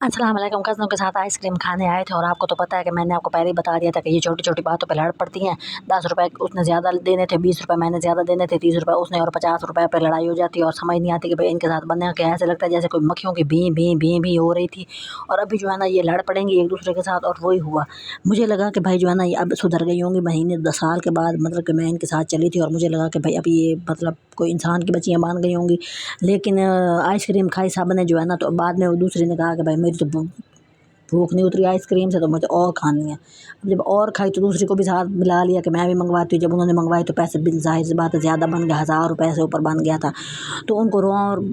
अस्सलाम वालेकुम। कज़नों के साथ आइसक्रीम खाने आए थे और आपको तो पता है कि मैंने आपको पहले ही बता दिया था कि ये छोटी छोटी बातों पे लड़ पड़ती हैं। 10 रुपए उसने ज़्यादा देने थे, 20 रुपए मैंने ज़्यादा देने थे, 30 रुपए उसने और 50 रुपए पे लड़ाई हो जाती है और समझ नहीं आती कि भाई इनके साथ बनने के ऐसे लगता है जैसे कोई मक्खियों की भी भी भी भी हो रही थी। और अभी जो है ना ये लड़ पड़ेंगी एक दूसरे के साथ और वही हुआ। मुझे लगा कि भाई जो है ना ये अब सुधर गई होंगी, महीने 10 साल के बाद मतलब कि मैं इनके साथ चली थी और मुझे लगा कि भाई अब ये मतलब कोई इंसान की बच्चियाँ मान गई होंगी। लेकिन आइसक्रीम खाई सब ने जो है ना, तो बाद में वो दूसरी ने कहा कि भाई मेरी तो भूख नहीं उतरी आइसक्रीम से, तो मुझे और खानी है। अब जब और खाई तो दूसरी को भी साथ मिला लिया कि मैं भी मंगवाती हूँ। जब उन्होंने मंगवाई तो पैसे बिल ज़ाहिर सी बात है ज़्यादा बन गया, 1000 रुपये से ऊपर बन गया था। तो उनको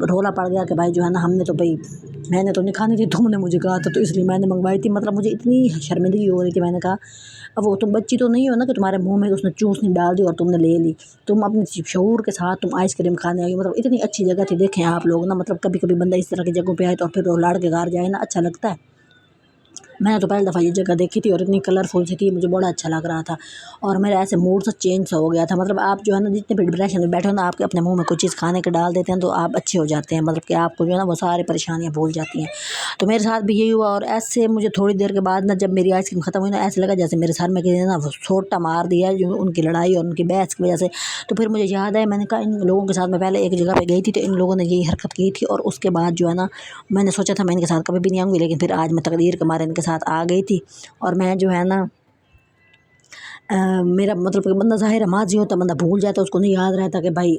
रोला पड़ गया कि भाई जो है ना हमने तो भाई मैंने तो नहीं खानी थी, तुमने मुझे कहा था तो इसलिए मैंने मंगवाई थी। मतलब मुझे इतनी शर्मिंदगी हो रही थी। मैंने कहा अब वो तुम बच्ची तो नहीं हो ना कि तुम्हारे मुंह में उसने चूसनी डाल दी और तुमने ले ली। तुम अपने शऊर के साथ तुम आइसक्रीम खाने आई। मतलब इतनी अच्छी जगह थी, देखें आप लोग ना, मतलब कभी कभी बंदा इस तरह की जगहों पे आए तो फिर वो लाड़ के घर जाए ना, अच्छा लगता है। मैंने तो पहली दफ़ा ये जगह देखी थी और इतनी कलरफुल सी थी, मुझे बड़ा अच्छा लग रहा था और मेरा ऐसे मूड सा चेंज सा हो गया था। मतलब आप जो है ना जितने भी डिप्रेशन में बैठे हो ना, आपके अपने मुंह में कुछ चीज़ खाने के डाल देते हैं तो आप अच्छे हो जाते हैं। मतलब कि आपको जो है ना वो सारी परेशानियाँ भूल जाती हैं। तो मेरे साथ भी यही हुआ और ऐसे मुझे थोड़ी देर के बाद ना जब मेरी आइसक्रीम ख़त्म हुई ना, ऐसे लगा जैसे मेरे सर में किसी ने ना वो सोटा मार दिया है, जो उनकी लड़ाई और उनकी बहस की वजह से। तो फिर मुझे याद आया, मैंने कहा इन लोगों के साथ मैं पहले एक जगह पे गई थी तो इन लोगों ने यही हरकत की थी और उसके बाद जो है ना मैंने सोचा था मैं इनके साथ कभी भी नहीं आऊँगी, लेकिन फिर आज मैं तकदीर के मारे इनके साथ आ गई थी। और मैं जो है ना मेरा मतलब कि बंदा ज़ाहिर है माजी होता, बंदा भूल जाता, उसको नहीं याद रहता कि भाई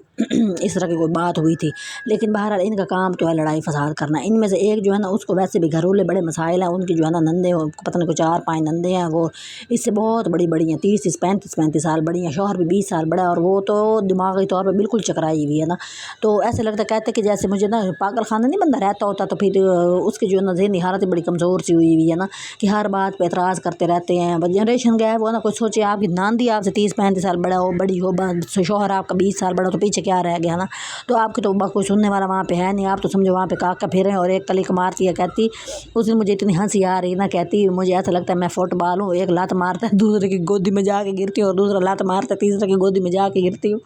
इस तरह की कोई बात हुई थी। लेकिन बहरहाल इनका काम तो है लड़ाई फसाद करना। इनमें से एक जो है ना उसको वैसे भी घरेलू बड़े मसाइल हैं, उनकी जो है ना नंदे पता नहीं कुछ 4-5 नंदे हैं, वो इससे बहुत बड़ी बड़ी हैं, 30-35 साल बड़ी हैं। शौहर भी 20 साल बड़ा है और वो तो दिमागी तौर पर बिल्कुल चकराई हुई है ना। तो ऐसे लगता कहते कि जैसे मुझे ना पागल खाना नहीं बंदा रहता होता, तो फिर उसकी जो है ना ज़हनी हालत बड़ी कमज़ोर सी हुई हुई है ना, कि हर बात पर एतराज़ करते रहते हैं। बस जनरेशन गैप हो ना, कोई सोचे आपकी नांदी आपसे 30-35 साल बड़ा हो, बड़ी हो, शौहर आपका 20 साल बड़ा, तो पीछे क्या रह गया ना। तो आपकी तो कोई सुनने वाला वहाँ पे है नहीं, आप तो समझो वहाँ पे काका फिर हैं। और एक कलिक मारती है, कहती उस दिन मुझे इतनी हंसी आ रही ना, कहती मुझे ऐसा लगता है मैं फुटबॉल हूँ, एक लात मारता है दूसरे की गोदी में जाके गिरती हूँ और दूसरा लात मारता है तीसरे की गोदी में जाके गिरती हूँ।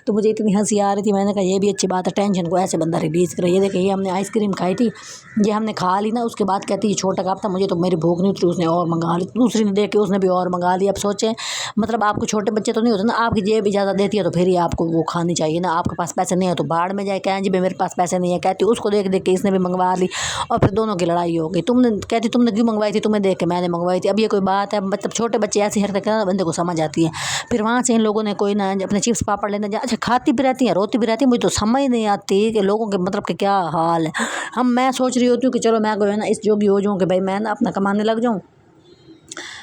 तो मुझे इतनी हंसी आ रही थी, मैंने कहा ये भी अच्छी बात है, टेंशन को ऐसे बंदा रिलीज़ करे। ये देखिए ये हमने आइसक्रीम खाई थी, ये हमने खा ली ना, उसके बाद कहती ये छोटा कप था, मुझे तो मेरी भूख नहीं उतरी, उसने और मंगा ली। दूसरी ने देख के उसने भी और मंगा ली। अब सोचें मतलब आपको छोटे बच्चे तो नहीं होते ना, आपकी जेब इजाज़त देती है तो फिर ही आपको वो खानी चाहिए ना। आपके पास पैसे नहीं है तो बाढ़ में जाए, कहें जी मेरे पास पैसे नहीं है, कहती उसको देख देख के इसने भी मंगवा ली और फिर दोनों की लड़ाई हो गई। तुमने कहती तुमने क्यों मंगवाई थी, तुम्हें देख के मैंने मंगवाई थी। अब ये कोई बात है? मतलब छोटे बच्चे ऐसी हरकत करना बंदे को समझ आती है। फिर वहाँ से इन लोगों ने कोई ना अपने चिप्स पापड़ लेने जा, अच्छा खाती भी रहती हैं रोती भी रहती है। मुझे तो समझ नहीं आती कि लोगों के मतलब कि क्या हाल है। मैं सोच रही होती हूँ कि चलो मैं कोई है ना इस जोगी हो जाऊँ कि भाई मैं ना अपना कमाने लग जाऊँ,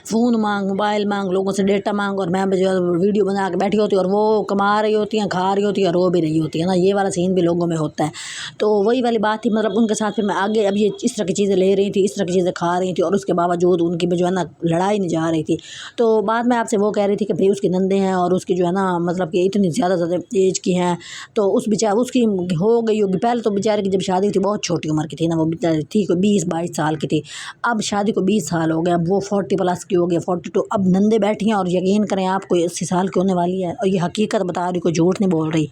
फ़ोन मांग, मोबाइल मांग, लोगों से डेटा मांग, और मैं जो वीडियो बना के बैठी होती हूँ और वो कमा रही होती हैं, खा रही होती है, रो भी रही होती है ना। ये वाला सीन भी लोगों में होता है। तो वही वाली बात थी, मतलब उनके साथ फिर मैं आगे अब ये इस तरह की चीज़ें ले रही थी, इस तरह की चीज़ें खा रही थी और उसके बावजूद उनकी भी जो है ना लड़ाई नहीं जा रही थी। तो बाद में आपसे वो कह रही थी कि भाई उसकी नंदे हैं और उसकी जो है ना मतलब कि इतनी ज़्यादा एज की हैं, तो उस उसकी हो गई होगी। पहले तो बेचारे की जब शादी हुई थी बहुत छोटी उम्र की थी ना, वो बेचारी थी कोई 20-22 साल की थी। अब शादी को 20 साल हो गए, अब वो 40+ की हो गई, 42। अब नंदे बैठी हैं और यकीन करें आप कोई 80 साल की होने वाली है और ये हकीकत बता रही, कोई झूठ नहीं बोल रही।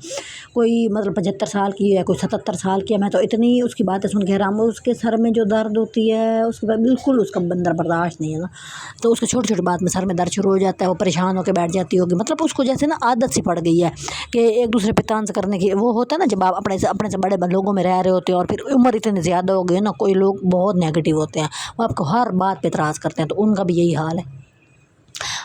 कोई मतलब 75 साल की है, कोई 77 साल की है। मैं तो इतनी उसकी बातें सुन के हैरान, उसके सर में जो दर्द होती है उसके बाद बिल्कुल उसका बंदर बर्दाश्त नहीं है ना। तो उसके छोटी छोटी बात में सर में दर्द शुरू हो जाता है, वो परेशान होकर बैठ जाती होगी। मतलब उसको जैसे ना आदत सी पड़ गई है कि एक दूसरे पे तंज करने की। वो होता है ना जब आप अपने से बड़े लोगों में रह रहे होते हो और फिर उम्र इतनी ज़्यादा हो गई ना, कोई लोग बहुत नेगेटिव होते हैं, वो आपको हर बात पे एतराज़ करते हैं। तो उनका भी यही हाल है,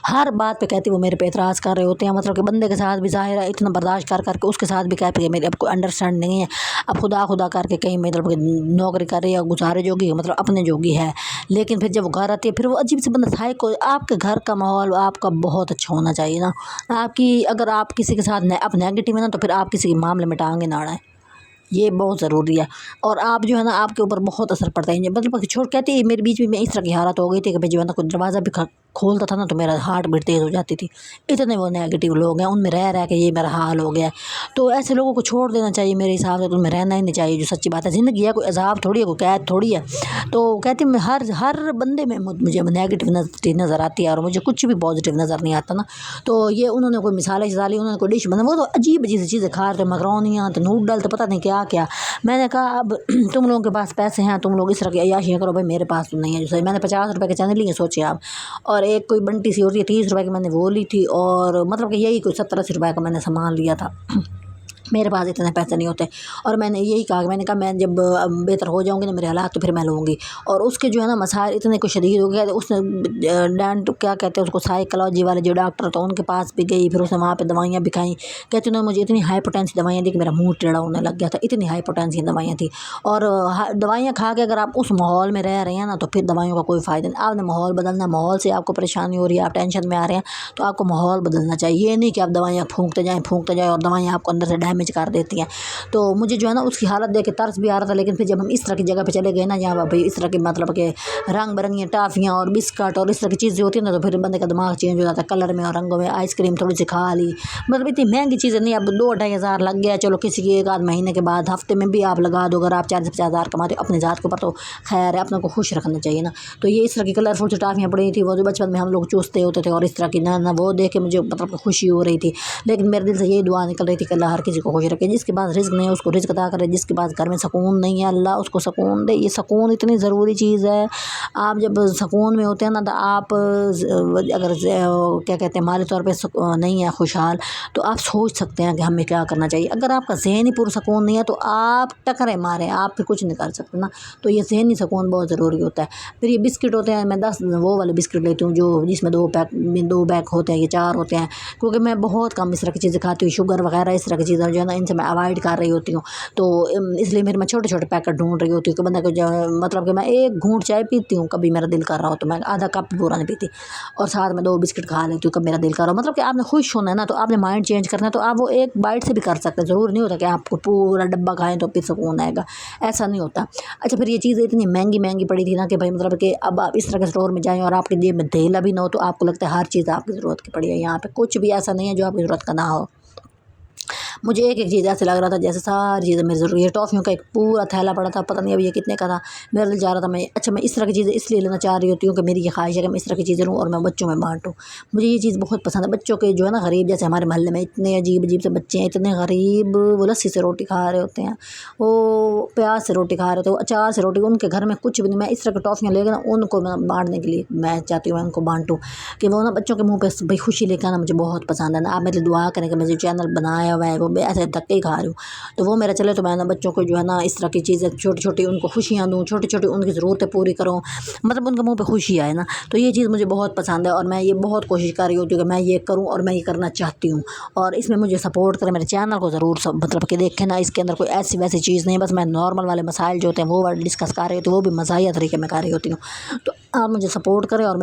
हर बात पे कहती वो मेरे पे एतराज़ कर रहे होते हैं। मतलब कि बंदे के साथ भी ज़ाहिर है इतना बर्दाश्त कर करके उसके साथ भी कहते हैं मेरे अब कोई अंडरस्टैंड नहीं है। अब खुदा खुदा करके कहीं मतलब कि नौकरी कर रही है, गुजारे जोगी मतलब अपने जोगी है, लेकिन फिर जब वो घर आती है फिर वो अजीब से बंदा साइको। आपके घर का माहौल आपका बहुत अच्छा होना चाहिए ना। आपकी अगर आप किसी के साथ अब नेगेटिव है ना, तो फिर आप किसी के मामले में टांगे ना अड़ाएं, ये बहुत ज़रूरी है। और आप जो है ना आपके ऊपर बहुत असर पड़ता है। मतलब कि छोड़ कहती है मेरे बीच में इस तरह की हालत हो गई थी कि भाई जो है ना कोई दरवाज़ा भी खोलता था ना तो मेरा हार्ट बीट तेज़ हो जाती थी। इतने वो नेगेटिव लोग हैं, उनमें रह रह के ये मेरा हाल हो गया है। तो ऐसे लोगों को छोड़ देना चाहिए मेरे हिसाब से, तो उनमें रहना ही नहीं चाहिए। जो सच्ची बात है, ज़िंदगी है, कोई अजाब थोड़ी है, कोई कैद थोड़ी है। तो कहती मैं हर बंदे में मुझे नेगेटिव नज़र आती है और मुझे कुछ भी पॉजिटिव नज़र नहीं आता ना। तो ये उन्होंने कोई मिसालें डाली, उन्होंने कोई डिश बना, वो तो अजीब अजीब सी चीज़ें खा रहे थे, मकरोनियाँ तो नूडल तो पता नहीं क्या کیا؟ میں نے کہا اب تم لوگوں کے پاس پیسے ہیں، تم لوگ اس طرح کی عیاشیاں کرو، بھائی میرے پاس تو نہیں ہے جو صحیح۔ میں نے 50 روپے کے چنے لیے، سوچے آپ، اور ایک کوئی بنٹی سی ہوتی ہے 30 روپے کی، میں نے وہ لی تھی، اور مطلب کہ یہی کوئی 70-80 روپے کا میں نے سامان لیا تھا۔ میرے پاس اتنے پیسے نہیں ہوتے، اور میں نے یہی کہا کہ میں نے کہا میں جب بہتر ہو جاؤں گی نا میرے حالات تو پھر میں لوں گی۔ اور اس کے جو ہے نا مسائل اتنے کو شدید ہو گیا، اس نے ڈینٹ کیا کہتے ہیں اس کو، سائیکالوجی والے جو ڈاکٹر تو ان کے پاس بھی گئی، پھر اس نے وہاں پہ دوائیاں بھی کھائیں، کہتے انہوں نے مجھے اتنی ہائی پوٹینسی دوائیاں دی کہ میرا منہ ٹیڑھا ہونے لگ گیا تھا، اتنی ہائی پوٹینسی دوائیاں تھیں۔ اور دوائیاں کھا کے اگر آپ اس ماحول میں رہ رہے ہیں نا تو پھر دوائیوں کا کوئی فائدہ نہیں، آپ نے ماحول بدلنا، ماحول سے آپ کو پریشانی ہو رہی ہے، آپ ٹینشن میں آ رہے ہیں تو آپ کو ماحول بدلنا چاہیے، یہ نہیں کہ آپ دوائیاں پھونکتے جائیں اور دوائیاں آپ کو اندر سے ڈیمیج کر دیتی ہیں۔ تو مجھے جو ہے نا اس کی حالت دیکھ کے ترس بھی آ رہا تھا، لیکن پھر جب ہم اس طرح کی جگہ پہ چلے گئے نا جہاں بھائی اس طرح کی مطلب کہ رنگ برنگی ٹافیاں اور بسکٹ اور اس طرح کی چیزیں ہوتی ہیں نا، تو پھر بندے کا دماغ چینج ہو جاتا ہے، کلر میں اور رنگوں میں۔ آئس کریم تھوڑی سی کھا لی، مطلب اتنی مہنگی چیزیں نہیں، اب 2-2.5 ہزار لگ گیا، چلو کسی کی 1 آدھ مہینے کے بعد ہفتے میں بھی آپ لگا دو، اگر آپ 40-50 ہزار کماتے ہو اپنے ذات کے اوپر تو خیر ہے، اپنے کو خوش رکھنا چاہیے نا۔ تو یہ اس طرح کی کلرفل سی ٹافیاں پڑی تھی، وہ جو بچپن میں ہم لوگ چوستے ہوتے تھے، اور اس طرح کی نہ وہ دیکھ کے مجھے مطلب کہ خوشی ہو رہی تھی، لیکن میرے دل سے یہی دعا نکل رہی تھی کہ اللہ ہر کسی کو خوش رکھے، جس کے پاس رزق نہیں ہے اس کو رزق عطا کرے، جس کے پاس گھر میں سکون نہیں ہے اللہ اس کو سکون دے۔ یہ سکون اتنی ضروری چیز ہے، آپ جب سکون میں ہوتے ہیں نا تو آپ اگر کیا کہتے ہیں مالی طور پہ نہیں ہے خوشحال تو آپ سوچ سکتے ہیں کہ ہمیں کیا کرنا چاہیے۔ اگر آپ کا ذہنی پرسکون نہیں ہے تو آپ ٹکرے ماریں، آپ پھر کچھ نہیں کر سکتے نا، تو یہ ذہنی سکون بہت ضروری ہوتا ہے۔ پھر یہ بسکٹ ہوتے ہیں، میں 10 وہ والے بسکٹ لیتی ہوں جو جس میں 2 پیک ہوتے ہیں، یہ 4 ہوتے ہیں، کیونکہ میں بہت کم اس طرح کی چیزیں کھاتی ہوں، شوگر وغیرہ اس طرح کی چیزیں جو ہے نا ان سے میں اوائڈ کر رہی ہوتی ہوں، تو اس لیے میں چھوٹے چھوٹے پیکٹ ڈھونڈ رہی ہوتی ہوں کہ بندہ کو مطلب کہ میں 1 گھونٹ چائے پیتی ہوں، کبھی میرا دل کر رہا ہو تو میں آدھا کپ پورا نہیں پیتی، اور ساتھ میں 2 بسکٹ کھا لیتی ہوں کب میرا دل کر رہا ہو۔ مطلب کہ آپ نے خوش ہونا ہے نا تو آپ نے مائنڈ چینج کرنا ہے، تو آپ وہ 1 بائٹ سے بھی کر سکتے ہیں، ضرور نہیں ہوتا کہ آپ کو پورا ڈبہ کھائیں تو پھر سکون آئے گا، ایسا نہیں ہوتا۔ اچھا پھر یہ چیزیں اتنی مہنگی پڑی تھی نا کہ بھائی مطلب کہ اب آپ اس طرح کے اسٹور میں جائیں اور آپ کے جیب میں تھیلا بھی نہ ہو تو آپ کو لگتا ہے ہر چیز آپ کی ضرورت کی پڑی ہے، یہاں پہ کچھ بھی ایسا نہیں ہے جو آپ کی ضرورت کا نہ ہو۔ مجھے ایک چیز ایسے لگ رہا تھا جیسے ساری چیزیں میری ضروری ہے، ٹافیوں کا ایک پورا تھیلا پڑا تھا، پتہ نہیں اب یہ کتنے کا تھا، میرا دل چاہ رہا تھا میں اس طرح کی چیزیں اس لیے لینا چاہ رہی ہوتی ہوں کہ میری یہ خواہش ہے کہ میں اس طرح کی چیزیں لوں اور میں بچوں میں بانٹوں، مجھے یہ چیز بہت پسند ہے۔ بچوں کے جو ہے نا غریب، جیسے ہمارے محلے میں اتنے عجیب سے بچے ہیں، اتنے غریب، وہ لسی سے روٹی کھا رہے ہوتے ہیں، وہ پیاز سے روٹی کھا رہے ہوتے ہیں، وہ اچار سے روٹی، ان کے گھر میں کچھ بھی نہیں، میں اس طرح کی ٹافیاں لے کے نا ان کو میں بانٹنے کے لیے میں چاہتی ہوں ان کو بانٹوں کہ وہ نا بچوں کے منہ پہ بھائی خوشی لے کے آنا مجھے بہت پسند ہے نا۔ آپ میرے لیے دعا کریں کہ میں جو چینل بنایا ہوا ہے وہ ایسے دھکے ہی کھا رہی ہوں تو وہ میرا چلے، تو میں نا بچوں کو جو ہے نا اس طرح کی چیزیں چھوٹی چھوٹی ان کو خوشیاں دوں، چھوٹی چھوٹی ان کی ضرورتیں پوری کروں، مطلب ان کے منہ پہ خوشی آئے نا، تو یہ چیز مجھے بہت پسند ہے، اور میں یہ بہت کوشش کر رہی ہوتی ہوں کہ میں یہ کروں، اور میں یہ کرنا چاہتی ہوں، اور اس میں مجھے سپورٹ کریں، میرے چینل کو ضرور مطلب کہ دیکھیں نا، اس کے اندر کوئی ایسی ویسی چیز نہیں، بس میں نارمل والے مسائل جو ہوتے ہیں وہ ڈسکس کر رہی ہوتی ہوں، وہ بھی مزاحیہ طریقے میں کر رہی ہوتی ہوں، تو آپ مجھے سپورٹ کریں اور میرے